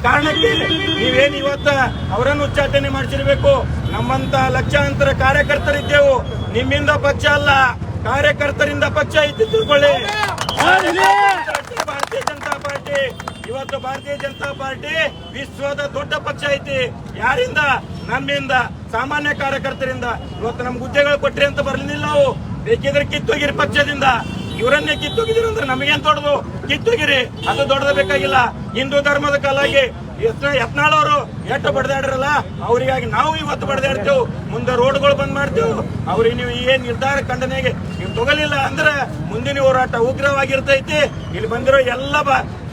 ಕಾರಣಕ್ಕೆ ನೀವೇನು ಇವತ್ತ ಅವರನ್ನು ಉಚ್ಚಾಟನೆ ಮಾಡಿಸಿರ್ಬೇಕು. ನಮ್ಮಂತ ಲಕ್ಷಾಂತರ ಕಾರ್ಯಕರ್ತರಿದ್ದೆವು. ನಿಮ್ಮಿಂದ ಪಕ್ಷ ಅಲ್ಲ, ಕಾರ್ಯಕರ್ತರಿಂದ ಪಕ್ಷ ಐತಿ ತಿಳ್ಕೊಳ್ಳಿ. ಭಾರತೀಯ ಜನತಾ ಪಾರ್ಟಿ ಇವತ್ತು ಭಾರತೀಯ ಜನತಾ ಪಾರ್ಟಿ ವಿಶ್ವದ ದೊಡ್ಡ ಪಕ್ಷ ಐತಿ. ಯಾರಿಂದ? ನಮ್ಮಿಂದ, ಸಾಮಾನ್ಯ ಕಾರ್ಯಕರ್ತರಿಂದ. ಇವತ್ತು ನಮ್ಗೆ ಹುದ್ದೆಗಳು ಕೊಟ್ರಿ ಅಂತ ಬರ್ಲಿಲ್ಲ ನಾವು. ಬೇಕಿದ್ರೆ ಕಿತ್ತೋಗಿರಿ ಪಕ್ಷದಿಂದ. ಇವರನ್ನೇ ಕಿತ್ತೋಗಿದಿರಿ ಅಂದ್ರೆ ನಮಗೇನ್ ದೊಡ್ಡದು? ಕಿತ್ತೋಗಿರಿ, ಅದು ದೊಡ್ಡದ ಬೇಕಾಗಿಲ್ಲ. ಹಿಂದೂ ಧರ್ಮದ ಕಾಲಾಗಿ ಯತ್ನಾಳ್ ಅವರು ಎಷ್ಟು ಬಡ್ದಾಡ್ರಲ್ಲ, ಅವರಿಗಾಗಿ ನಾವು ಇವತ್ತು ಬಡ್ದಾಡ್ತೇವೆ. ಮುಂದೆ ರೋಡ್ಗಳು ಬಂದ್ ಮಾಡ್ತೇವೆ. ಅವ್ರಿಗೆ ನೀವು ಏನ್ ನಿರ್ಧಾರ ಖಂಡನೆಗೆ ನೀವು ತಗೊಲಿಲ್ಲ ಅಂದ್ರೆ ಮುಂದಿನ ಹೋರಾಟ ಉಗ್ರವಾಗಿರ್ತೈತಿ. ಇಲ್ಲಿ ಬಂದಿರೋ ಎಲ್ಲ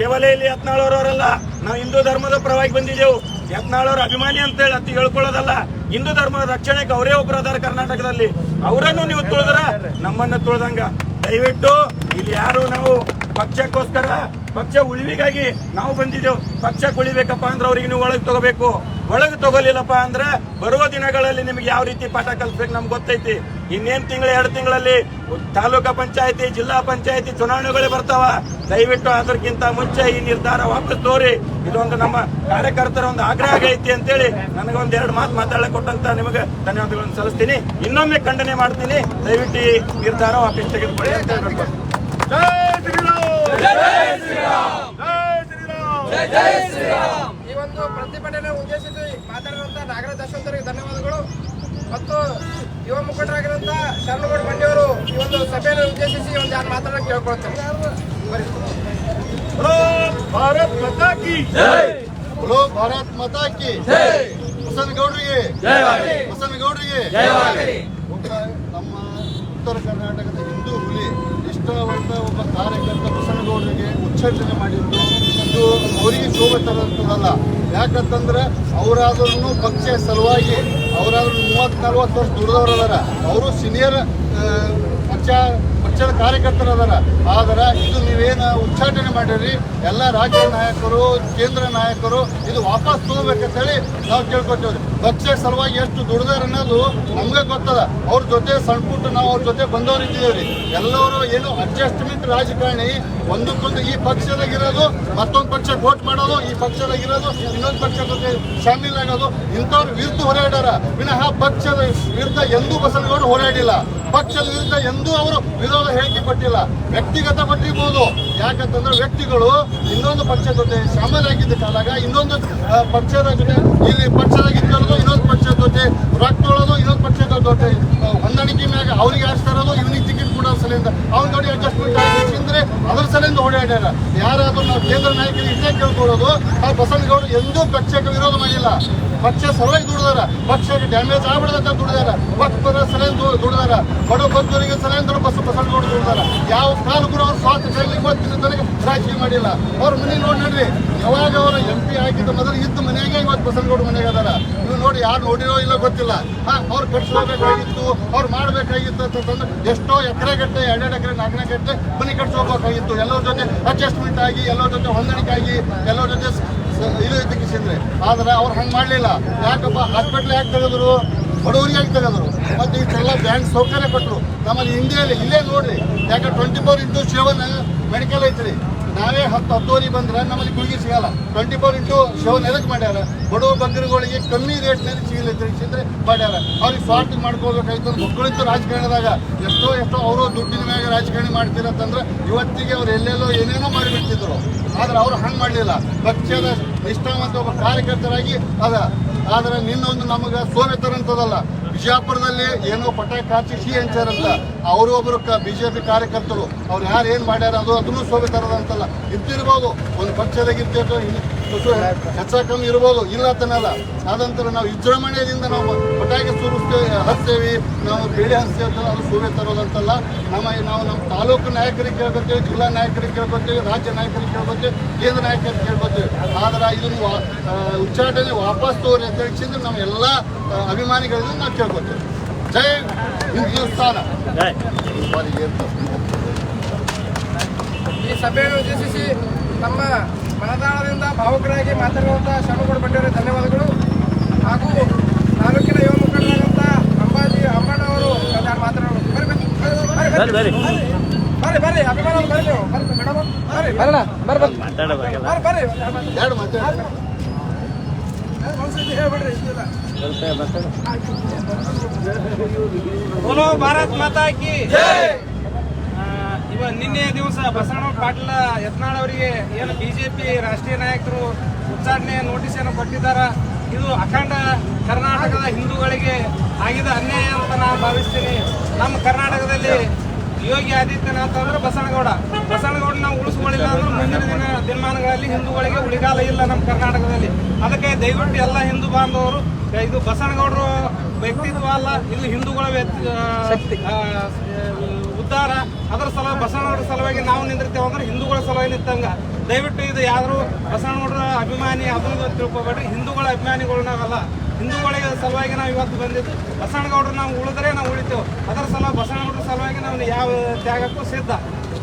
ಕೇವಲ ಇಲ್ಲಿ ಯತ್ನಾಳ್ ಅವರವರಲ್ಲ, ನಾವು ಹಿಂದೂ ಧರ್ಮದ ಪರವಾಗಿ ಬಂದಿದ್ದೆವು. ಯತ್ನಾಳ್ ಅವ್ರ ಅಭಿಮಾನಿ ಅಂತ ಹೇಳಿ ಅತಿ ಹೇಳ್ಕೊಳ್ಳೋದಲ್ಲ. ಹಿಂದೂ ಧರ್ಮದ ರಕ್ಷಣೆಗೆ ಅವರೇ ಒಬ್ಬರು ಅದಾರ ಕರ್ನಾಟಕದಲ್ಲಿ. ಅವರನ್ನು ನೀವು ತುಳಿದ್ರ ನಮ್ಮನ್ನ ತುಳಿದಂಗ. ದಯವಿಟ್ಟು ಇಲ್ಲಿ ಯಾರು ನಾವು ಪಕ್ಷಕ್ಕೋಸ್ಕರ, ಪಕ್ಷ ಉಳಿವಿಗಾಗಿ ನಾವು ಬಂದಿದ್ದೇವೆ. ಪಕ್ಷಕ್ಕೆ ಉಳಿಬೇಕಪ್ಪ ಅಂದ್ರೆ ಅವ್ರಿಗೆ ನೀವು ಒಳಗೆ ತಗೋಬೇಕು. ಒಳಗೆ ತಗೋಲಿಲ್ಲಪ್ಪ ಅಂದ್ರೆ ಬರುವ ದಿನಗಳಲ್ಲಿ ನಿಮ್ಗೆ ಯಾವ ರೀತಿ ಪಾಠ ಕಲಿಸ್ಬೇಕು ನಮ್ಗೆ ಗೊತ್ತೈತಿ. ಇನ್ನೇನ್ ತಿಂಗಳು 2 ತಿಂಗಳಲ್ಲಿ ತಾಲೂಕಾ ಪಂಚಾಯತಿ, ಜಿಲ್ಲಾ ಪಂಚಾಯತಿ ಚುನಾವಣೆಗಳೇ ಬರ್ತಾವ. ದಯವಿಟ್ಟು ಅದಕ್ಕಿಂತ ಮುಂಚೆ ಈ ನಿರ್ಧಾರ ವಾಪಸ್ ತೋರಿ. ಇದೊಂದು ನಮ್ಮ ಕಾರ್ಯಕರ್ತರ ಒಂದು ಆಗ್ರಹ ಐತಿ ಅಂತೇಳಿ ನನಗೊಂದು 2 ಮಾತು ಮಾತಾಡಕ್ಕೆ ಕೊಟ್ಟಂತ ನಿಮಗೆ ಧನ್ಯವಾದಗಳನ್ನು ಸಲ್ಲಿಸ್ತೀನಿ. ಇನ್ನೊಮ್ಮೆ ಖಂಡನೆ ಮಾಡ್ತೀನಿ. ದಯವಿಟ್ಟು ಈ ನಿರ್ಧಾರ ವಾಪಸ್ ತೆಗೆದುಕೊಳ್ಳಿ ಅಂತ ಹೇಳ್ಬೇಕು. ಜೈ ಶ್ರೀರಾಮ್, ಜೈ ಶ್ರೀರಾಮ್, ಜೈ ಶ್ರೀರಾಮ್, ಜೈ ಶ್ರೀರಾಮ್. ಈ ಒಂದು ಪ್ರತಿಭಟನೆ ಉದ್ದೇಶಿಸಿ ಮಾತಾಡಿರುವಂತಹ ನಾಗರಾಜ್ ಅಶ್ವಂತರಿಗೆ ಧನ್ಯವಾದಗಳು. ಮತ್ತು ಯುವ ಮುಖಂಡರಾಗಿರುವಂತ ಶರಣಗೌಡ ಬಂಡಿಯವರು ಈ ಒಂದು ಸಭೆಯನ್ನು ಉದ್ದೇಶಿಸಿ ಒಂದು ಯಾರು ಮಾತಾಡೋಕೆ ಕೇಳ್ಕೊಳ್ತೇನೆ. ಭಾರತ್ ಮಾತಾ ಕಿ ಜೈ, ಬೋಲೋ ಭಾರತ್ ಮಾತಾ ಕಿ ಜೈ. ಬಸನಗೌಡರಿಗೆ ಜಯವಾಗಲಿ, ಬಸನಗೌಡರಿಗೆ ಜಯವಾಗಲಿ. ನಮ್ಮ ಉತ್ತರ ಕರ್ನಾಟಕದ ಹಿಂದೂ ಹುಲಿ ನಿಷ್ಠಾವಂತ ಒಬ್ಬ ಕಾರ್ಯಕರ್ತ ಬಸನಗೌಡರಿಗೆ ಉಚ್ಚಾಟನೆ ಮಾಡಿದ್ದು ಇದು ಅವರಿಗೆ ಶೋಭೆ ತರಂತದಲ್ಲ. ಯಾಕಂತಂದ್ರೆ ಅವರಾದ್ರೂ ಪಕ್ಷ ಸಲುವಾಗಿ ಅವರಾದ್ರೂ 30-40 ವರ್ಷ ದುಡಿದವರದಾರ. ಅವರು ಸೀನಿಯರ್ ಪಕ್ಷದ ಕಾರ್ಯಕರ್ತರದಾರ. ಆದರೆ ಇದು ನೀವೇನು ಉಚ್ಚಾಟನೆ ಮಾಡಿರಿ ಎಲ್ಲ ರಾಜ್ಯ ನಾಯಕರು, ಕೇಂದ್ರ ನಾಯಕರು ಇದು ವಾಪಸ್ ತಗೋಬೇಕಂತೇಳಿ ನಾವು ಕೇಳ್ಕೊತೀವಿ. ಪಕ್ಷ ಸಲುವಾಗಿ ಎಷ್ಟು ದುಡಿದಾರ ಅನ್ನೋದು ನಮ್ಗೆ ಗೊತ್ತದ. ಅವ್ರ ಜೊತೆ ಸಣ್ಣ ಪುಟ್ಟ ನಾವು ಅವ್ರ ಜೊತೆ ಬಂದವ್ರು ಇದ್ದೀವಿ. ಎಲ್ಲರೂ ಏನು ಅಡ್ಜಸ್ಟ್ಮೆಂಟ್ ರಾಜಕಾರಣಿ, ಒಂದಕ್ಕೊಂದು ಈ ಪಕ್ಷದಾಗಿರೋದು ಮತ್ತೊಂದು ಪಕ್ಷಕ್ಕೆ ವೋಟ್ ಮಾಡೋದು, ಈ ಪಕ್ಷದಾಗಿರೋದು ಇನ್ನೊಂದು ಪಕ್ಷದ ಜೊತೆ ಶಾಮೀಲ್ ಆಗೋದು, ಇಂಥವ್ರ ವಿರುದ್ಧ ಹೋರಾಡಾರ ವಿನಃ ಪಕ್ಷದ ವಿರುದ್ಧ ಎಂದೂ ಬಸನಗೌಡರು ಹೋರಾಡಿಲ್ಲ. ಪಕ್ಷದ ವಿರುದ್ಧ ಎಂದೂ ಅವರು ವಿರೋಧ ಹೇಳಿಕೆ ಕೊಟ್ಟಿಲ್ಲ. ವ್ಯಕ್ತಿಗತ ಕೊಟ್ಟಿರ್ಬೋದು. ಯಾಕಂತಂದ್ರೆ ವ್ಯಕ್ತಿಗಳು ಇನ್ನೊಂದು ಪಕ್ಷದ ಜೊತೆ ಶಾಮೀಲಾಗಿದ್ದ ಕಾಲಾಗ ಇನ್ನೊಂದು ಪಕ್ಷದ ಜೊತೆ ಇಲ್ಲಿ ಪಕ್ಷದಾಗಿದ್ದೋದು ಇನ್ನೊಂದು ಪಕ್ಷದ ಜೊತೆ ರೊಕ್ಕ ತೊಳೋದು ಇನ್ನೊಂದು ಪಕ್ಷದ ಜೊತೆ ಹೊಂದಾಣಿಕೆ ಮ್ಯಾಗ ಅವ್ರಿಗೆ ಆರಿಸ್ತಾ ಇರೋದು ಇವನಿಗೆ ಟಿಕೆಟ್ ಕೊಡೋ ಸಲಿಂದ ಅವ್ನ ನೋಡಿ ಅಡ್ಜಸ್ಟ್ಮೆಂಟ್ ಆಗಿದ್ರೆ ಅದರ ಸಲಿಂದ ಓಡಾಡ್ಯಾರ. ಯಾರಾದ್ರೂ ನಾವು ಕೇಂದ್ರ ನಾಯಕರಿಗೆ ಇಷ್ಟೇ ಕೇಳ್ಕೊಳ್ಳೋದು, ಆ ಬಸನಗೌಡರು ಎಂದೂ ಪಕ್ಷಕ್ಕೆ ವಿರೋಧ ಮಾಡಿಲ್ಲ. ಪಕ್ಷ ಸಲುವಾಗಿ ದುಡಿದಾರ, ಪಕ್ಷಕ್ಕೆ ಡ್ಯಾಮೇಜ್ ಆಗ್ಬಿಡದಂತ ದುಡಿದಾರ, ಪಕ್ಷದ ಸಲಹೆ ದುಡಿದಾರ, ಬಡ ಭಕ್ತರಿಗೆ ಸಲಹೆ ಬಸನಗೌಡರು ದುಡಿದಾರ. ಯಾವ ಕಾಲಕ್ಕೂ ಅವ್ರ ಸ್ವಾರ್ಥ ಕೈಲಿ ಇವತ್ತಿನ ತನಕ ರಾಜಕೀಯ ಮಾಡಿಲ್ಲ. ಅವ್ರ ಮನೆ ನೋಡಿ ನೋಡ್ರಿ, ಯಾವಾಗ ಅವರು MP ಆಗಿದ್ದ ಮೊದಲು ಇದ್ದ ಮನೆಯಾಗೆ ಇವತ್ತು ಬಸನಗೌಡ ಮನೆಗೆ ಅದಾರ. ಇವ್ ನೋಡಿ ಯಾರು ನೋಡಿರೋ ಇಲ್ಲ ಗೊತ್ತಿಲ್ಲ. ಅವ್ರು ಕಟ್ಸ್ಕೋಬೇಕಾಗಿತ್ತು, ಅವ್ರು ಮಾಡ್ಬೇಕಾಗಿತ್ತು ಅಂತಂದ್ರೆ ಎಷ್ಟೋ ಎಕರೆಗಟ್ಟೆ 2 ಎಕರೆ 4 ಎಕರೆ ಮನೆ ಕಟ್ಸ್ಕೋಬೇಕಾಗಿತ್ತು. ಎಲ್ಲರ ಜೊತೆ ಅಡ್ಜಸ್ಟ್ಮೆಂಟ್ ಆಗಿ, ಎಲ್ಲರ ಜೊತೆ ಹೊಂದಾಣಿಕೆ ಆಗಿ, ಎಲ್ಲರ ಜೊತೆ ಇದು ಇದ್ದಕ್ಕಿಸಿದ್ರೆ. ಆದ್ರೆ ಅವ್ರು ಹಂಗೆ ಮಾಡಲಿಲ್ಲ. ಯಾಕಪ್ಪ ಹಾಸ್ಪಿಟ್ಲ್ ಯಾಕೆ ತೆಗೆದ್ರು? ಬಡವರಿಗೆ ಯಾಕೆ ತೆಗೆದ್ರು? ಮತ್ತು ಇಷ್ಟೆಲ್ಲ ಬ್ಯಾಂಕ್ ಸೌಕರ್ಯ ಕೊಟ್ಟರು. ನಮ್ಮಲ್ಲಿ ಇಂಡಿಯಲ್ಲಿ ಇಲ್ಲೇ ನೋಡ್ರಿ, ಯಾಕೆ 24/7 ಮೆಡಿಕಲ್ ಐತ್ರಿ. ನಾವೇ 10 ಬಂದ್ರೆ ನಮ್ಮಲ್ಲಿ ಗುಳಿಗೆ ಸಿಗಲ್ಲ. 24/7 ಎದಕ್ಕೆ ಮಾಡ್ಯಾರ? ಬಡವ ಬಗ್ಗರುಗಳಿಗೆ ಕಮ್ಮಿ ರೇಟ್ನಲ್ಲಿ ಸಿಗಲಿದ್ರೆ ಮಾಡ್ಯಾರ. ಅವ್ರಿಗೆ ಸ್ವಾರ್ಥ ಮಾಡ್ಕೋಬೇಕಾಯ್ತು. ಮಕ್ಕಳಿತ್ತು ರಾಜಕಾರಣದಾಗ ಎಷ್ಟೋ ಅವರು ದುಡ್ಡಿನ ಮ್ಯಾಗ ರಾಜಕಾರಣ ಮಾಡ್ತಿರತ್ತಂದ್ರೆ ಇವತ್ತಿಗೆ ಅವ್ರು ಎಲ್ಲೆಲ್ಲೋ ಏನೇನೋ ಮಾಡಿಬಿಡ್ತಿದ್ರು. ಆದ್ರೆ ಅವ್ರು ಹಂಗೆ ಮಾಡಲಿಲ್ಲ. ಪಕ್ಷದ ನಿಷ್ಠಾವಂತ ಒಬ್ಬ ಕಾರ್ಯಕರ್ತರಾಗಿ ಆದರೆ ನಿನ್ನೊಂದು ನಮಗೆ ಸೋವೆ ತರಂತದಲ್ಲ. ಬಿಜಾಪುರದಲ್ಲಿ ಏನೋ ಪಟಾಕಿ ಹಾಕಿ ಸಿ ಹಂಚಾರಂತ ಅವರು ಒಬ್ಬರು BJP ಕಾರ್ಯಕರ್ತರು. ಅವ್ರು ಯಾರು ಏನು ಮಾಡ್ಯಾರ ಅದನ್ನು ಶೋಭೆ ತರೋದಂತಲ್ಲ. ಇರ್ತಿರ್ಬೋದು, ಒಂದು ಪಕ್ಷದಾಗ ಇರ್ತಿರ್ಬೋದು, ಹೆಚ್ಚ ಕಮ್ಮಿ ಇರ್ಬೋದು, ಇಲ್ಲ ಅಂತನಲ್ಲ. ಆದಂತರ ನಾವು ವಿಜೃಂಭಣೆಯಿಂದ ನಾವು ಪಟಾಕಿ ಹಚ್ತೇವೆ, ನಾವು ಬೇಳೆ ಹಚ್ತೇವೆ, ಅದು ಶೋಭೆ ತರೋದಂತಲ್ಲ. ನಾವು ತಾಲೂಕು ನಾಯಕರಿಗೆ ಕೇಳ್ಕೊತೀವಿ, ಜಿಲ್ಲಾ ನಾಯಕರಿಗೆ ಕೇಳ್ಕೊತೀವಿ, ರಾಜ್ಯ ನಾಯಕರಿಗೆ ಕೇಳ್ಕೊತೀವಿ, ಕೇಂದ್ರ ನಾಯಕರಿಗೆ ಕೇಳ್ಕೊತೀವಿ. ಆದ್ರೆ ಇದನ್ನು ಉಚ್ಚಾಟನೆ ವಾಪಸ್ ತೋರಿ ಅಂತ ಹೇಳಿದ್ರೆ ನಮ್ಮ ಎಲ್ಲ ಅಭಿಮಾನಿಗಳಿಂದ ನಾವು ಕೇಳ್ಕೊತೀವಿ. ಜೈ ಹಿಂದೂಸ್ತಾನ. ಈ ಸಭೆಯನ್ನು ಉದ್ದೇಶಿಸಿ ತಮ್ಮ ಮನದಾಳದಿಂದ ಭಾವುಕರಾಗಿ ಮಾತಾಡುವಂತಹ ಶರಣಗೌಡ ಬಂಡಿಯವರಿಗೆ ಧನ್ಯವಾದಗಳು. ಹಾಗೂ ತಾಲೂಕಿನ ಯುವ ಮುಖಂಡರಾದಂಥ ಅಂಬಾಜಿ ಅಮ್ಮಣ್ಣ ಅವರು ಮಾತನಾಡಬಹುದು. ಬರ್ರಿ ಅಭಿಮಾನ ಬರ್ರಿ ನೀವು ಬರ್ರಿ ಮೇಡಮ್ ಬರ್ರಿ ಬರೋಣ ಬರ್ರಿ ಬರ್ರಿ ಬರ್ರಿ ಎರಡು ಮಾತಾಡಿ ಒಂದ್ಸತಿ ಹೇಳ್ಬಿಡ್ರಿ ಇದಿಲ್ಲ ಬೋಲೋ ಭಾರತ್ ಮಾತಾ ಕಿ ನಿನ್ನೆ ದಿವಸ ಬಸವಣ್ಣ ಪಾಟೀಲ ಯತ್ನಾಳ್ ಅವರಿಗೆ ಏನು ಬಿಜೆಪಿ ರಾಷ್ಟ್ರೀಯ ನಾಯಕರು ಉಚ್ಚಾಟನೆ ನೋಟಿಸ್ ಅನ್ನು ಕೊಟ್ಟಿದ್ದಾರೆ. ಇದು ಅಖಂಡ ಕರ್ನಾಟಕದ ಹಿಂದೂಗಳಿಗೆ ಆಗಿದ ಅನ್ಯಾಯ ಅಂತ ನಾನು ಭಾವಿಸ್ತೀನಿ. ನಮ್ಮ ಕರ್ನಾಟಕದಲ್ಲಿ ಯೋಗಿ ಆದಿತ್ಯನಾಥ್ ಅಂದ್ರೆ ಬಸವನಗೌಡ ನಾವು ಉಳಿಸ್ಕೊಳ್ಳಿಲ್ಲ ಅಂದ್ರೆ ಮುಂದಿನ ದಿನಮಾನಗಳಲ್ಲಿ ಹಿಂದೂಗಳಿಗೆ ಉಳಿಗಾಲ ಇಲ್ಲ ನಮ್ಮ ಕರ್ನಾಟಕದಲ್ಲಿ. ಅದಕ್ಕೆ ದಯವಿಟ್ಟು ಎಲ್ಲ ಹಿಂದೂ ಬಾಂಧವರು ಇದು ಬಸವನಗೌಡರು ವ್ಯಕ್ತಿತ್ವ ಅಲ್ಲ, ಇದು ಹಿಂದೂಗಳ ಉದ್ಧಾರ. ಅದರ ಸಲುವಾಗಿ ಬಸವನಗೌಡರ ಸಲುವಾಗಿ ನಾವು ನಿಂದಿರ್ತೇವೆ ಅಂದ್ರೆ ಹಿಂದೂಗಳ ಸಲುವಾಗಿ ನಿಂತಂಗ. ದಯವಿಟ್ಟು ಇದು ಯಾರು ಬಸವನಗೌಡರ ಅಭಿಮಾನಿ ಅದನ್ನು ತಿಳ್ಕೊಬೇಡ್ರಿ. ಹಿಂದೂಗಳ ಅಭಿಮಾನಿಗಳು ನಾವೆಲ್ಲ, ಹಿಂದೂಗಳಿಗೆ ಸಲುವಾಗಿ ನಾವು ಇವತ್ತು ಬಂದಿದ್ದು. ಬಸವನಗೌಡರು ನಾವು ಉಳಿದ್ರೆ ನಾವು ಉಳಿತೇವೆ. ಅದರ ಸಲುವಾಗಿ ಬಸವನಗೌಡರ ಸಲುವಾಗಿ ನಾವು ಯಾವ ತ್ಯಾಗಕ್ಕೂ ಸಿದ್ಧ.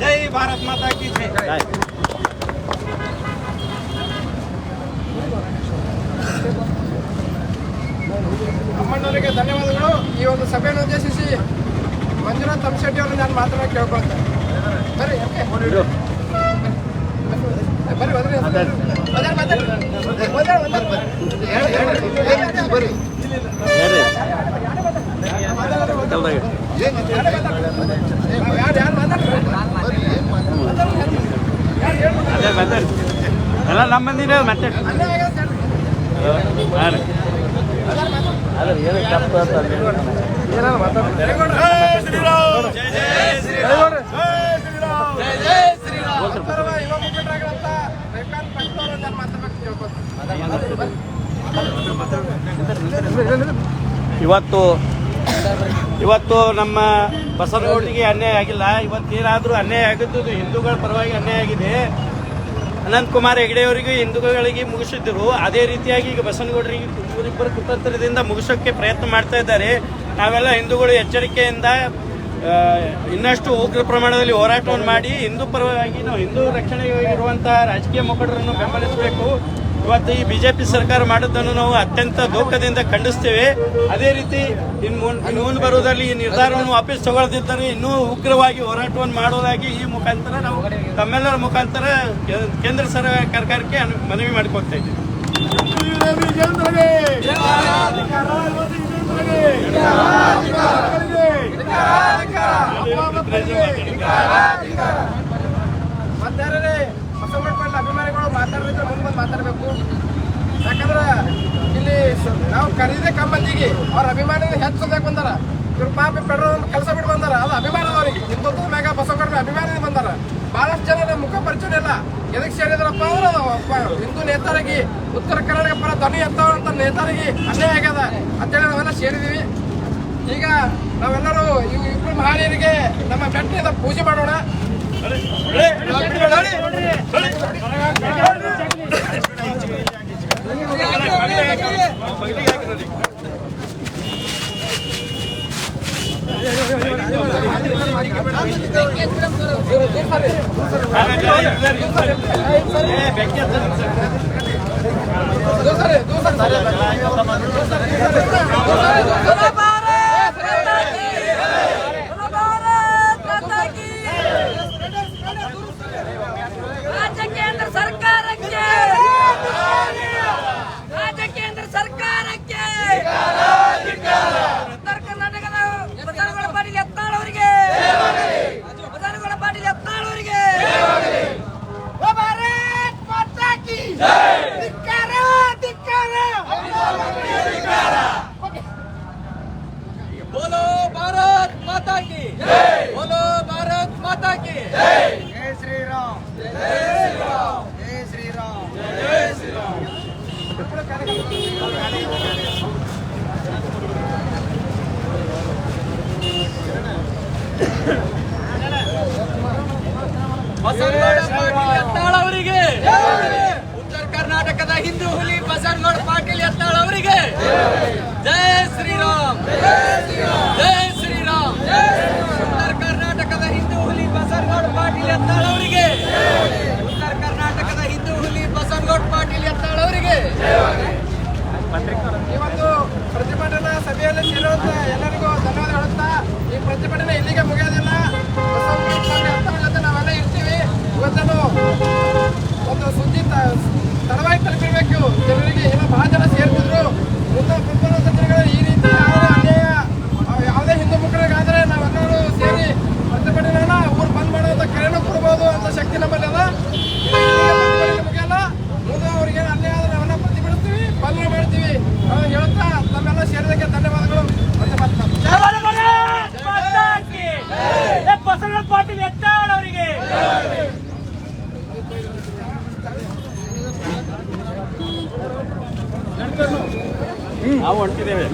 ಜೈ ಭಾರತ್ ಮಾತಾ ಕಿ ಜೈ. ಅಮ್ಮಣ್ಣವರಿಗೆ ಧನ್ಯವಾದಗಳು. ಈ ಒಂದು ಸಭೆಯನ್ನು ಉದ್ದೇಶಿಸಿ ಮಂಜುನಾಥ್ ತಮ್ಮಶೆಟ್ಟಿ ಅವರು ನಾನು ಮಾತನಾಡಿ ಕೇಳ್ಕೊಳ್ತೇನೆ. ಬರ್ರಿ ಬರ್ರಿ ಬರ್ರಿ ಬರ್ರಿ ಎಲ್ಲ ನಮ್ಮ ಮಂದಿನ ಮಾತಾಡಿ ಇವತ್ತು ನಮ್ಮ ಬಸವನಗೌಡರಿಗೆ ಅನ್ಯಾಯ ಆಗಿಲ್ಲ. ಇವತ್ತೇನಾದರೂ ಅನ್ಯಾಯ ಆಗಿದ್ದು ಹಿಂದೂಗಳ ಪರವಾಗಿ ಅನ್ಯಾಯ ಆಗಿದೆ. ಅನಂತಕುಮಾರ್ ಹೆಗಡೆ ಅವರಿಗೆ ಹಿಂದೂಗಳಿಗೆ ಮುಗಿಸಿದ್ರು. ಅದೇ ರೀತಿಯಾಗಿ ಈಗ ಬಸವನಗೌಡರಿಗೆ ಇವರಿಬ್ಬರ ಕುತಂತ್ರದಿಂದ ಮುಗಿಸೋಕ್ಕೆ ಪ್ರಯತ್ನ ಮಾಡ್ತಾ ಇದ್ದಾರೆ. ನಾವೆಲ್ಲ ಹಿಂದೂಗಳು ಎಚ್ಚರಿಕೆಯಿಂದ ಇನ್ನಷ್ಟು ಉಗ್ರ ಪ್ರಮಾಣದಲ್ಲಿ ಹೋರಾಟವನ್ನು ಮಾಡಿ ಹಿಂದೂ ಪರವಾಗಿ ನಾವು ಹಿಂದೂ ರಕ್ಷಣೆಗೆ ಇರುವಂಥ ರಾಜಕೀಯ ಮುಖಂಡರನ್ನು ಬೆಂಬಲಿಸಬೇಕು. ಇವತ್ತು ಈ ಬಿಜೆಪಿ ಸರ್ಕಾರ ಮಾಡೋದನ್ನು ನಾವು ಅತ್ಯಂತ ದುಃಖದಿಂದ ಖಂಡಿಸ್ತೇವೆ. ಅದೇ ರೀತಿ ಮುಂದೆ ಬರುವುದರಲ್ಲಿ ಈ ನಿರ್ಧಾರವನ್ನು ವಾಪಸ್ ತಗೊಳ್ಳದಿದ್ದರೆ ಇನ್ನೂ ಉಗ್ರವಾಗಿ ಹೋರಾಟವನ್ನು ಮಾಡೋದಾಗಿ ಈ ಮುಖಾಂತರ ನಾವು ತಮ್ಮೆಲ್ಲರ ಮುಖಾಂತರ ಕೇಂದ್ರ ಸರ್ಕಾರಕ್ಕೆ ಮನವಿ ಮಾಡಿಕೊಳ್ತಾ ಇದ್ದೀವಿ. ಮತ್ತಾರೇ ಬಸವಣ್ಣ ಪಾಟೀಲ್ ಅಭಿಮಾನಿಗಳು ಮಾತಾಡಬೇಕು, ಮುಂದೆ ಬಂದು ಮಾತಾಡಬೇಕು. ಯಾಕಂದ್ರೆ ಇಲ್ಲಿ ನಾವು ಕರೀದೇ ಕಮ್ಮಂದಿಗೆ ಅವ್ರ ಅಭಿಮಾನಿ ಹೆಚ್ಚೋದಕ್ಕೆ ಬಂದಾರ. ಇವ್ರು ಪಾಪ ಪೆಟ್ರೋಲ್ ಕೆಲಸ ಬಿಟ್ಟು ಬಂದಾರ. ಅದು ಅಭಿಮಾನದವರಿಗೆ ಹಿಂದುತ್ವದ ಮ್ಯಾಗ ಬಸವಣ್ಣ ಅಭಿಮಾನಿ ಬಂದಾರ. ಬಹಳಷ್ಟು ಜನ ಮುಖ ಪರಿಚಯ ಇಲ್ಲ. ಎದಕ್ಕೆ ಸೇರಿದ್ರಪ್ಪ ಅಂದ್ರೆ ಹಿಂದೂ ನೇತಾರಾಗಿ ಉತ್ತರ ಕರ್ನಾಟಕ ಪರ ಧ್ವನಿ ಎತ್ತವಂತ ನೇತಾರಾಗಿ ಅನ್ಯಾಯ ಆಗ್ಯದ ಅಂತೇಳಿ ನಾವೆಲ್ಲ ಸೇರಿದೀವಿ. ಈಗ ನಾವೆಲ್ಲರೂ ಇಬ್ಬರು ಮಹಾನೀಯರಿಗೆ ನಮ್ಮ ಬೆಟ್ಟದ ಪೂಜೆ ಮಾಡೋಣ. बोलो भारत माता की बोलो भारत माता की जय श्री राम जय श्री राम जय श्री राम जय श्री राम. ಬಸವನಗೌಡ ಪಾಟೀಲ್ ಯತ್ನಾಳ್ ಅವರಿಗೆ, ಉತ್ತರ ಕರ್ನಾಟಕದ ಹಿಂದೂ ಹುಲಿ ಬಸವನಗೌಡ ಪಾಟೀಲ್ ಯತ್ನಾಳ್ ಅವರಿಗೆ ಜೈ ಶ್ರೀರಾಮ್ ಜೈ ಶ್ರೀರಾಮ್. ಉತ್ತರ ಕರ್ನಾಟಕದ ಹಿಂದೂ ಹುಲಿ ಬಸವನಗೌಡ ಪಾಟೀಲ್ ಯತ್ನಾಳ್ ಅವರಿಗೆ, ಉತ್ತರ ಕರ್ನಾಟಕದ ಹಿಂದೂ ಹುಲಿ ಬಸವನಗೌಡ ಪಾಟೀಲ್ ಯತ್ನಾಳ್ ಅವರಿಗೆ. ಈ ಒಂದು ಪ್ರತಿಭಟನಾ ಸಭೆಯಲ್ಲಿ ಸೇರುವಂತ ಎಲ್ಲರಿಗೂ ಧನ್ಯವಾದ ಹೇಳುತ್ತಾ ಈ ಪ್ರತಿಭಟನೆ ಇಲ್ಲಿಗೆ ಮುಗಿಯೋದಿಲ್ಲ. ಇವತ್ತೇನು ಒಂದು ಸುದ್ದಿ ತಡವಾಗಿ ತಲುಪಿರ್ಬೇಕು ಜನರಿಗೆ. ಏನೋ ಬಹಳ ಜನ ಸೇರ್ತಿದ್ರು. ಮುಂದೆ ಮುಂಬರುವ ದಿನಗಳಲ್ಲಿ ಈ ರೀತಿ ಅನ್ಯಾಯ ಯಾವುದೇ ಹಿಂದೂ ಮುಖಂಡರಿಗಾದರೆ ನಾವೆಲ್ಲರೂ ಸೇರಿ ಪ್ರತಿಭಟನೆಯನ್ನ ಊರು ಬಂದ್ ಮಾಡುವಂತ ಕರೆಯನ್ನು ಕೊಡ್ಬೋದು ಅಂತ ಶಕ್ತಿ ನಮ್ಮಲ್ಲಿ ಅದ. ಮುಗಿಯಲ್ಲ, ಮುಂದೆ ಅವ್ರಿಗೆ ಅನ್ಯಾಯ ಆದ್ರೆ ನಾವೆಲ್ಲ ಪ್ರತಿಭಟಿಸ್ತೀವಿ, ಪಾಲನೆ ಮಾಡ್ತೀವಿ ಹೇಳ್ತಾ ತಮ್ಮೆಲ್ಲ ಸೇರಿದಕ್ಕೆ ಧನ್ಯವಾದಗಳು. ಮತ್ತೆ ಬಸವರಾಜ ಪಾಟೀಲ್ ಯತ್ನಾಳ್ ಅವರಿಗೆ ನಾವು ಹೊಂಟಿದ್ದೇವೆ.